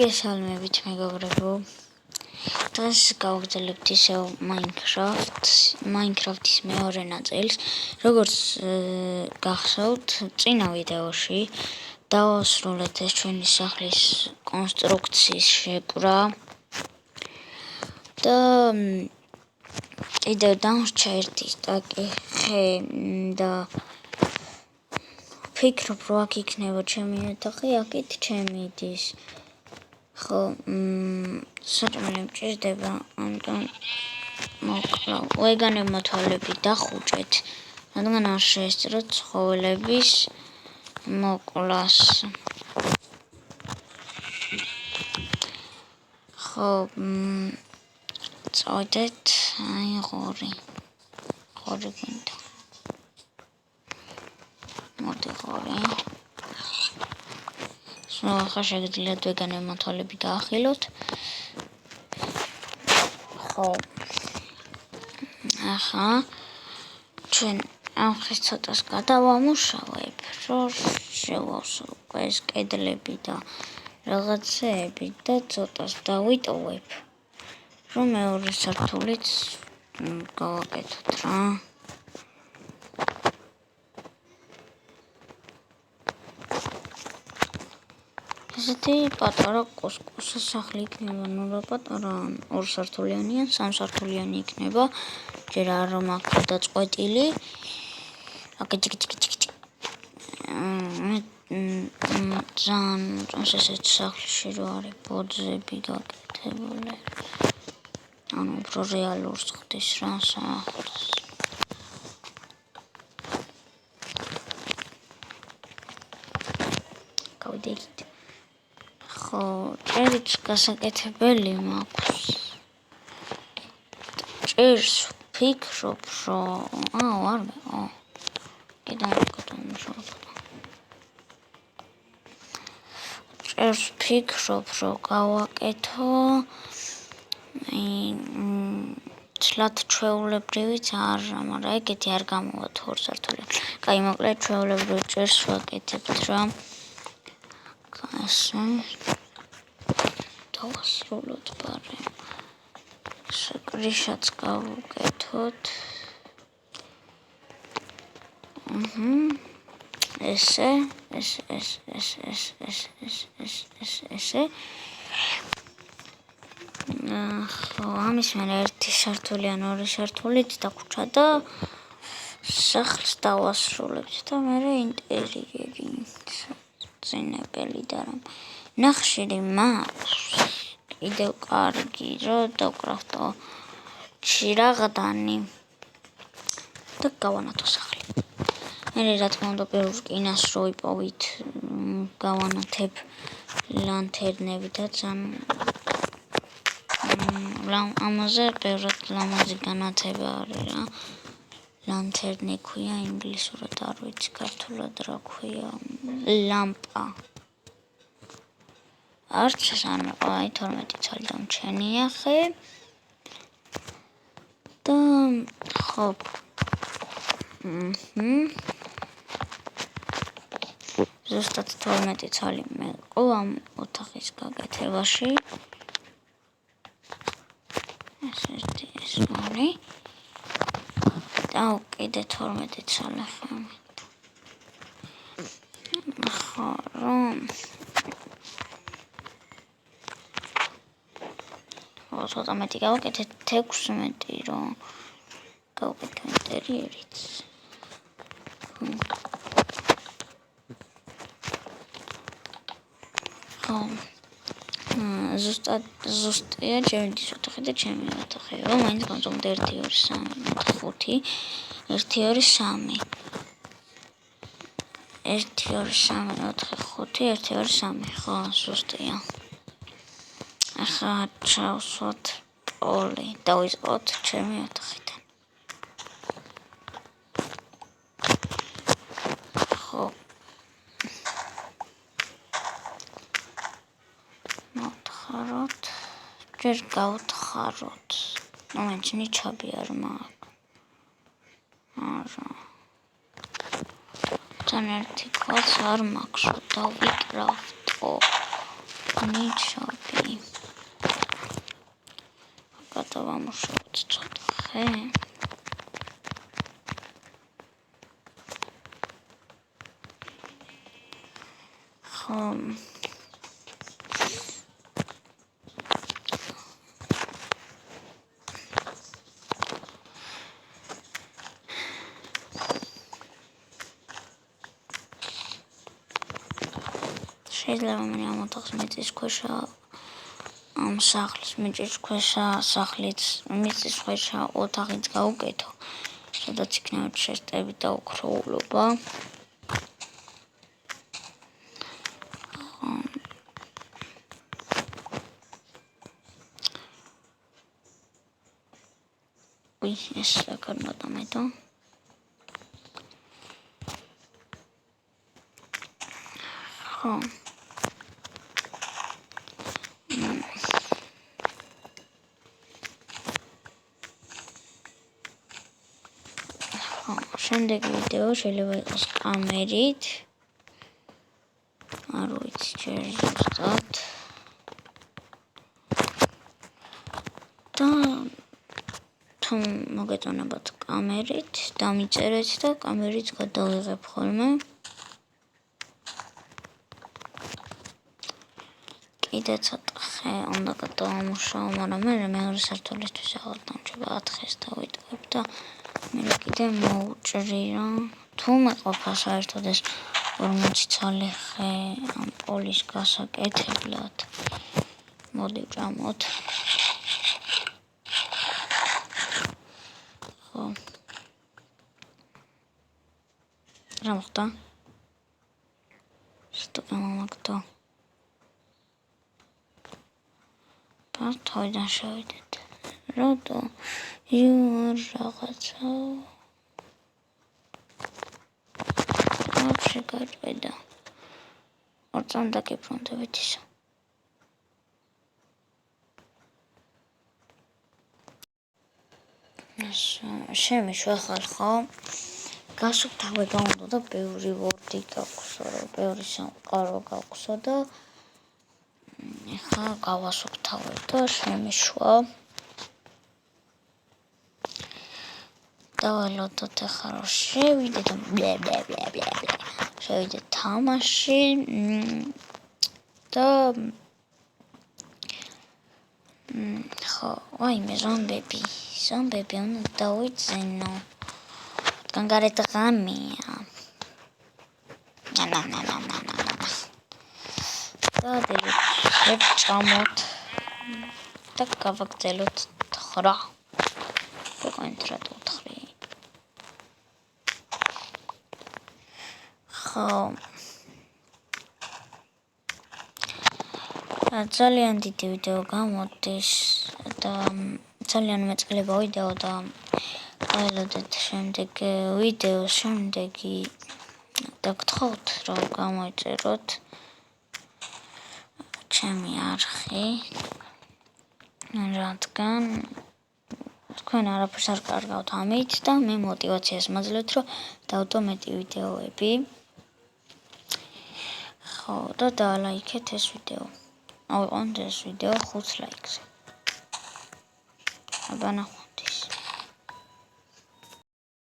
გესალმებით მეგობრებო. დღეს გავაგრძელებთ ისევ Minecraft-ის მეორე ნაწილს. როგორც გახსოვთ, წინა ვიდეოში დავასრულეთ ეს ჩვენი სახლის კონსტრუქციის შეკვრა და კიდევ დამრჩა ერთი სტაკი ხე და ვფიქრობ, რომ აქ იქნება ჩემი ოთახი, აქეთ ჩემი დის. ხო, საჭმელი მჭირდება, ამიტომ მოკლავ. ვეგანებმა თვალები დახუჭეთ, რადგან არ შეესწროთ ცხოველების მოკლას. ხო, წავიდეთ, აი ღორი გვინდა. მოდი ღორი. ახლა შეგიძლიათ ვეგანებმა თვალები გაახილოთ. ხო. ახლა ჩვენ ამ ხის ცოტას გადავამუშავებ, რომ შევავსო ეს კედლები და რაღაცეები და ცოტას დავიტოვებ, რომ მეორე სართულიც გავაკეთოთ რა. ესეთი პატარა კუსკუსა სახლი იქნება, ნუ რა პატარა, 2 სართულიანი ან 3 სართულიანი იქნება. ჯერ არ მაქვს გადაწყვეტილი. ძალიან ესეთ სახლში რო არის ბოძები გაკეთებული. ანუ უფრო რეალურს ხდის რა სახლს. გავიდეთ. ხო, ჭერიც გასაკეთებელი მაქვს. ჭერს ვფიქრობ, რომ ჭერს ვფიქრობ, რომ გავაკეთო ცლად ჩვეულებრივიც არა, მაგრამ ეგეთი არ გამოვა 2 სართულიანი. კაი, მოკლედ ჩვეულებრივ ჭერს ვაკეთებთ რა. ასე დავასრულოთ ბარე. შეკრიშაც გავუკეთოთ. ესე. ხო, ამის მერე 1 სართული ან 2 სართულით დაგვრჩა და სახლს დავასრულებთ და მერე ინტერიერი. წინებელი და რამ ნახშირი მაქვს კიდევ კარგი, რომ დავკრაფტო ჩირაღდანი და გავანათო სახლი. მე რა თქმა უნდა პირველ რკინას რო ვიპოვით, გავანათებ ლანთერნებითაც, ამაზე ბევრად ლამაზი განათება არის რა. ლანთერნი ქვია ინგლისურად, არ ვიცი ქართულად რა ქვია. ლამპა. არც ანუ აი 12 ცალი დამჩენია ხე. და ხო. ზუსტად 12 ცალი მეყო ამ ოთახის გაკეთებაში. ეს ორი. და კიდე 12 ცალი ხე. ხო, რომ 13 გავაკეთეთ, 16 რომ გავაკეთე ინტერიერიც. ხო. ზუსტია ჩემი დის ოთახი და ჩემი ოთახი. რომ მაინც გამწონდა 1 2 3 4 5 1 2 3 1 2 3 4 5 1 2 3 ხო, ზუსტია. ახლა ჩავსვათ პოლი და ვიზღოთ ჩემი ოთახიდან. ხო. მოვთხაროთ. ჯერ გავთხაროთ. მომენტ ნიჩაბი არ მაქვს. არა. თან ერთი ქვაც არ მაქვს, დავიკრაფტო. ნიჩაბი. გადავამუშავოთ ცოტა ხე. ხო. შეიძლება მე ამ ოთახს მიწისქვეშა ამ სახლის მიწისქვეშა სახლიც მიწისქვეშა ოთახიც გავუკეთო, სადაც იქნებოდა შეტევი და უქროულობა. ეს საკარგად ამედო. ხო. შემდეგი ვიდეო შეიძლება იყოს კამერით. არ ვიცი ჯერ ზუსტად. და თუ მოგეწონებათ კამერით, დამიწერეთ და კამერით გადავიღებ ხოლმე. კიდე ცოტა ხე უნდა გადავამუშავო, მაგრამ მეორე სართულისთვის აღარ დამჭირდება 10 ხეს დავიტოვებ და მე კიდე მოვუჭრირო. თუ მეყოფა საერთოდ ეს 40 ცალი ხე ამ პოლის გასაკეთებლად. მოდი ვჭამოთ. ხო. რა მოხდა? სტოპა მომაგდო. თავიდან შევიდეთ. რატო? რაღაცა. ვაფშე გაჭედა. ორწამ დაგიბრუნდებით ისო. შემიშვა ხალხო. გასუფთავე გაუნდო და ბევრი ვორდი გაქვსო, ბევრი სამყარო გაქვსო და ეხლა გავასუფთავებ და შემიშვა. დავალოდოთ ეხლა რომ შევიდეთ შევიდეთ თამაში და ხო, ვაიმე ზომბები უნდა დავიძენო. რადგან გარეთ ღამეა. და შევჭამოთ და გავაგრძელოთ 9. ვიყენთ რატო 9. ხო. ძალიან დიდი ვიდეო გამოდის და ძალიან მეწყლება ვიდეო და გაელოდეთ შემდეგი ვიდეოს შემდეგი და გთხოვთ რომ გამოიწეროთ ჩემი არხი, რადგან თქვენ არაფერს არ კარგავთ ამით და მე мотивაციას მაძლევთ რომ დავდო მეტი ვიდეოები. ხო, და დალაიქეთ ეს ვიდეო. ავიყვანთ ეს ვიდეო 5 ლაიქზე. აბა ნახო.